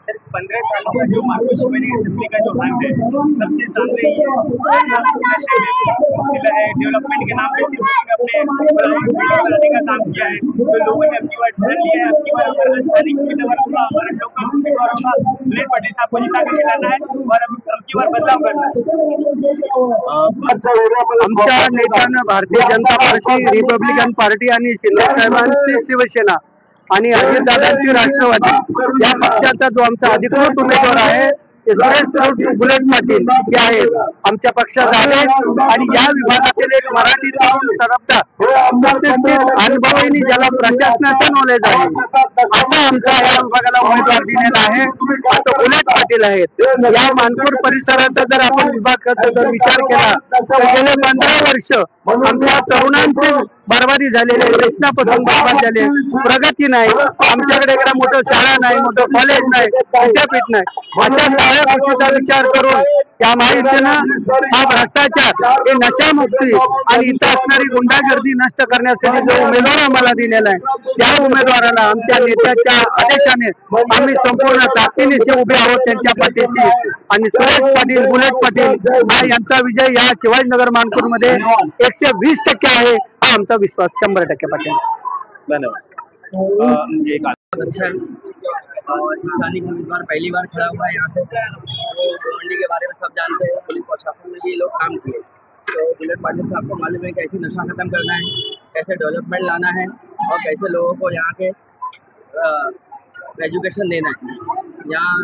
Sir 15 सालों का जो मार्क्सिस्ट असेंबली का जो हैंड है सबसे सामने ये नशे में सिला है। डेवलपमेंट के नाम पे सिर्फ अपने बनाने का काम किया है। तो लोगों ने अपनी बार ठान लिया है, अपनी बार हमारा स्थानिक उम्मीदवार होगा, हमारा लोकल उम्मीदवार होगा, बुलेट पटेल साहब को जिता के खिलाना है और अब की बार बदलाव करना है। आमच्या नेत्यानं Bharatiya Janata party, Republican party आणि शिंदे साहेबांची शिवसेना आणि अजितदादांची राष्ट्रवादी या पक्षाचा जो आमचा अधिकृत उमेदवार आहे ते सुरेश बुलेट पाटील हे आहेत आमच्या पक्षात आहेत आणि या विभागातील एक मराठी तरुण तरफदार सुशिक्षित अनुभवी ज्याला प्रशासनाचं नॉलेज आहे असा आमचा या विभागाला उमेदवार दिलेला आहे तो बुलेट पाटील आहेत। या मानपूर परिसराचा जर आपण विभागाचा जर विचार केला तर गेले 15 वर्ष आमच्या तरुणांची बर्बादी झालेली आहे, व्यसनापासून बर्बाद झाले, प्रगती नाही, आमच्याकडे एका मोठं शाळा नाही, मोठं कॉलेज नाही, विद्यापीठ नाही। अशा सगळ्या गोष्टीचा विचार करून त्या महायुतीनं हा भ्रष्टाचार हे नशामुक्ती आणि इथं असणारी गुंडागर्दी नष्ट करण्यासाठी जो उमेदवार आम्हाला दिलेला आहे त्या उमेदवाराला आमच्या नेत्याच्या आदेशाने आम्ही संपूर्ण ताकदीने उभे आहोत त्यांच्या पाठीशी आणि सुरेश पाटील बुलेट पाटील हा यांचा विजय या शिवाजीनगर मानपूर मध्ये 120% आहे हा आमचा विश्वास 100% पाटील। धन्यवाद। एक अच्छा और स्थानिक उम्मीदवार पहली बार खड़ा हुआ है यहाँ पे, तो मंडी के बारे में सब जानते हैं, पुलिस प्रशासन में भी ये लोग काम किए। तो बुलेट पाटिल साहब को मालूम है कैसे नशा खत्म करना है, कैसे डेवलपमेंट लाना है और कैसे लोगों को यहाँ के एजुकेशन देना है। यहाँ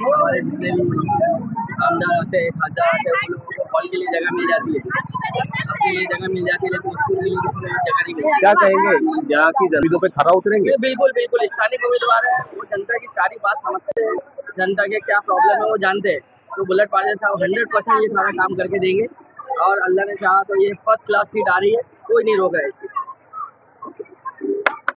हमारे जितने भी आमदार आते हैं, खासदार आते हैं, उन लोगों को हॉल के लिए जगह मिल जाती है, अपने लिए जगह मिल जाती है, लेकिन स्कूल के लिए जगह नहीं मिलती। क्या कहेंगे यहाँ की जमीनों पे खरा उतरेंगे? बिल्कुल बिल्कुल, स्थानिक उम्मीदवार है, वो जनता की सारी बात समझते हैं, जनता के क्या प्रॉब्लम है वो जानते हैं। तो बुलेट पाटिल साहब 100% ये सारा काम करके देंगे और अल्लाह ने चाहा तो ये फर्स्ट क्लास सीट आ रही है, कोई नहीं रोका है।